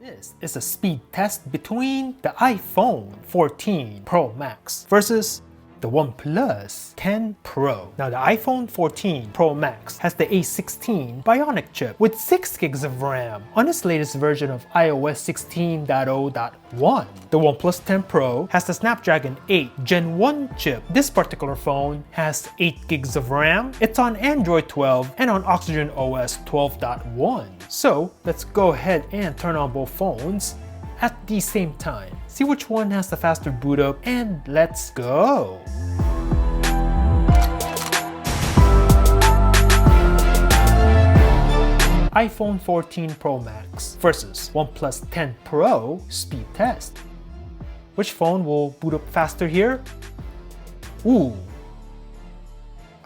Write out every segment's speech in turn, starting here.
This is a speed test between the iPhone 14 Pro Max versus the OnePlus 10 Pro. Now the iPhone 14 Pro Max has the A16 Bionic chip with 6 gigs of RAM on its latest version of iOS 16.0.1. The OnePlus 10 Pro has the Snapdragon 8 Gen 1 chip. This particular phone has 8 gigs of RAM. It's on Android 12 and on Oxygen OS 12.1. So let's go ahead and turn on both phones at the same time. See which one has the faster boot up, and let's go! iPhone 14 Pro Max versus OnePlus 10 Pro speed test. Which phone will boot up faster here? Ooh,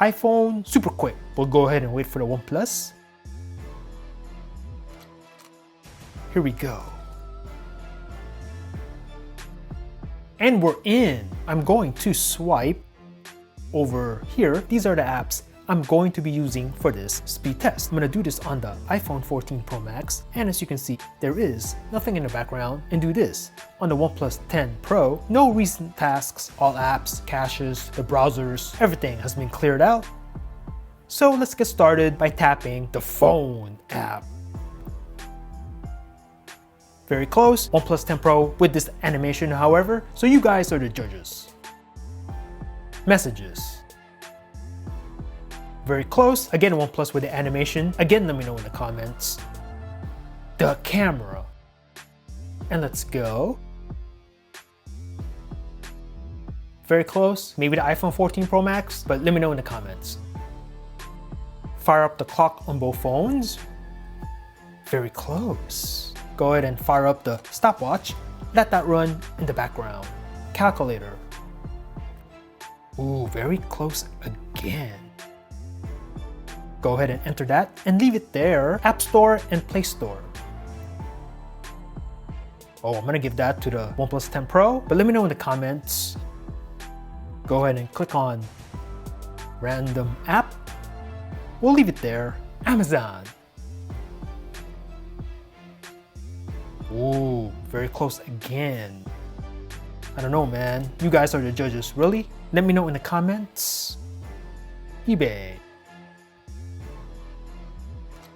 iPhone super quick. We'll go ahead and wait for the OnePlus. Here we go. And we're in. I'm going to swipe over here. These are the apps I'm going to be using for this speed test. I'm going to do this on the iPhone 14 Pro Max. And as you can see, there is nothing in the background. And do this on the OnePlus 10 Pro. No recent tasks, all apps, caches, the browsers, everything has been cleared out. So let's get started by tapping the phone app. Very close. OnePlus 10 Pro with this animation, however, so you guys are the judges. Messages. Very close. Again, OnePlus with the animation. Again, let me know in the comments. The camera. And let's go. Very close. Maybe the iPhone 14 Pro Max, but let me know in the comments. Fire up the clock on both phones. Very close. Go ahead and fire up the stopwatch. Let that run in the background. Calculator. Ooh, very close again. Go ahead and enter that and leave it there. App Store and Play Store. Oh, I'm gonna give that to the OnePlus 10 Pro, but let me know in the comments. Go ahead and click on Random App. We'll leave it there. Amazon. Ooh, very close again. I don't know, man. You guys are the judges, really? Let me know in the comments. eBay.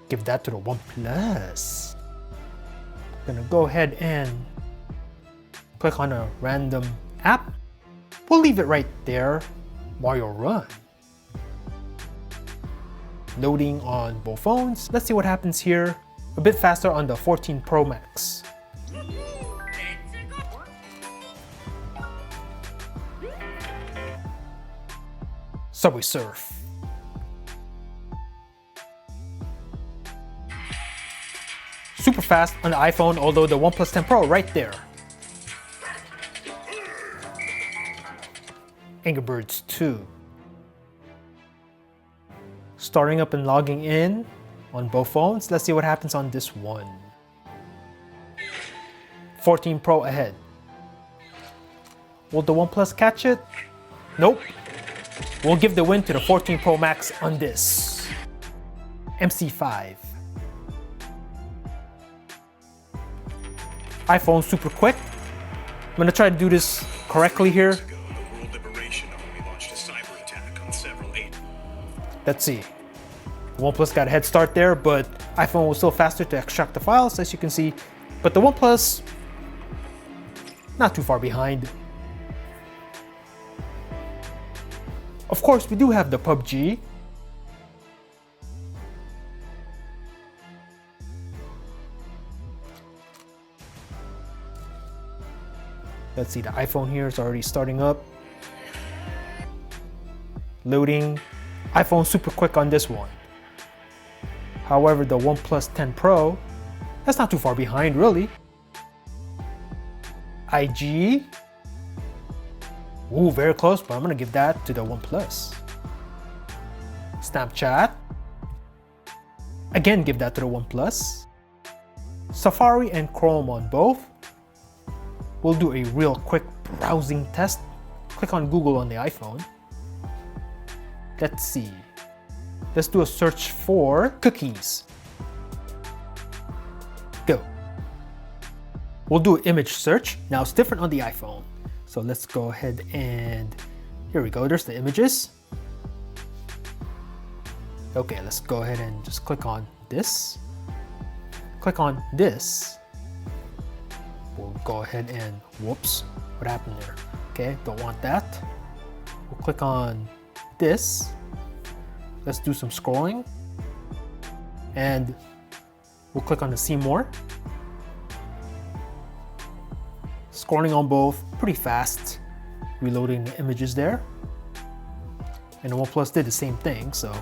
Give that to the OnePlus. Gonna go ahead and click on a random app. We'll leave it right there while you run. Loading on both phones. Let's see what happens here. A bit faster on the 14 Pro Max. Subway Surf. Super fast on the iPhone, although the OnePlus 10 Pro right there. Angry Birds 2. Starting up and logging in on both phones. Let's see what happens on this one. 14 Pro ahead. Will the OnePlus catch it? Nope. We'll give the win to the 14 Pro Max on this. MC5. iPhone super quick. I'm gonna try to do this correctly here. Let's see. OnePlus got a head start there, but iPhone was still faster to extract the files, as you can see. But the OnePlus, not too far behind. Of course, we do have the PUBG. Let's see, the iPhone here is already starting up. Loading. iPhone super quick on this one. However, the OnePlus 10 Pro, that's not too far behind, really. IG. Ooh, very close, but I'm gonna give that to the OnePlus. Snapchat. Again, give that to the OnePlus. Safari and Chrome on both. We'll do a real quick browsing test. Click on Google on the iPhone. Let's see. Let's do a search for cookies. Go. we'll do an image search. Now it's different on the iPhone. So let's go ahead and here we go. There's the images. Okay, let's go ahead and just click on this. Click on this. We'll go ahead and whoops, what happened there? Okay, don't want that. We'll click on this. Let's do some scrolling. And we'll click on the see more. Scrolling on both, pretty fast. Reloading the images there. And the OnePlus did the same thing, so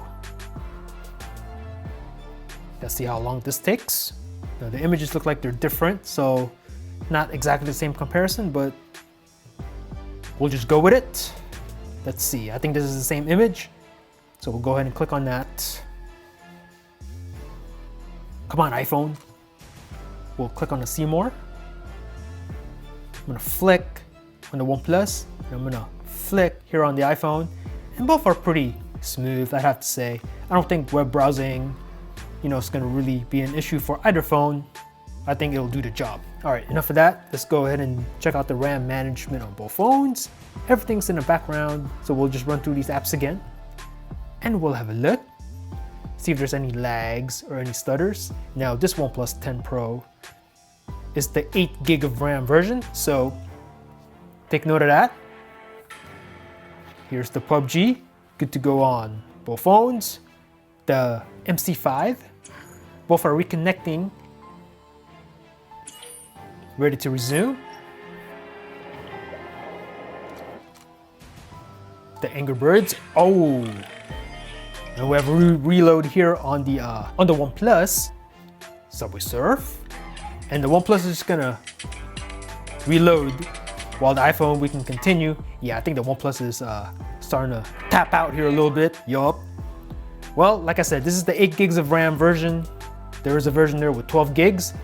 let's see how long this takes. Now the images look like they're different, so not exactly the same comparison, but we'll just go with it. Let's see, I think this is the same image. So we'll go ahead and click on that. Come on, iPhone. We'll click on the see more. I'm gonna flick on the OnePlus, and I'm gonna flick here on the iPhone, and both are pretty smooth, I have to say. I don't think web browsing, it's gonna really be an issue for either phone. I think it'll do the job. All right, enough of that. Let's go ahead and check out the RAM management on both phones. Everything's in the background, so we'll just run through these apps again, and we'll have a look, see if there's any lags or any stutters. Now this OnePlus 10 Pro is the 8 gig of RAM version, so take note of that. Here's the PUBG, good to go on both phones. The MC5, both are reconnecting, ready to resume. The Angry Birds, oh, and we have a reload here on the OnePlus. Subway Surf, and the OnePlus is just gonna reload while the iPhone we can continue. Yeah, I think the OnePlus is starting to tap out here a little bit. Yup. Well, like I said, this is the 8 gigs of RAM version. There is a version there with 12 gigs,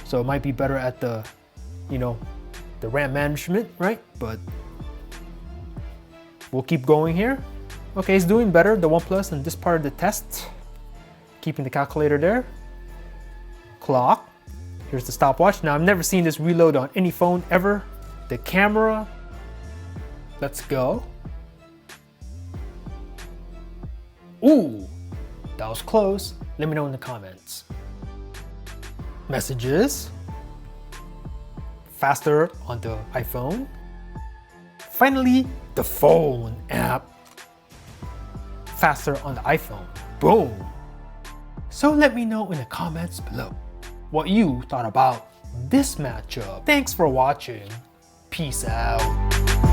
so it might be better at the, the RAM management, right? But we'll keep going here. Okay, it's doing better, the OnePlus, in this part of the test. Keeping the calculator there. Clock. Here's the stopwatch. Now, I've never seen this reload on any phone ever. The camera. Let's go. Ooh, that was close. Let me know in the comments. Messages. Faster on the iPhone. Finally, the phone app. Faster on the iPhone. Boom. So let me know in the comments below what you thought about this matchup. Thanks for watching. Peace out.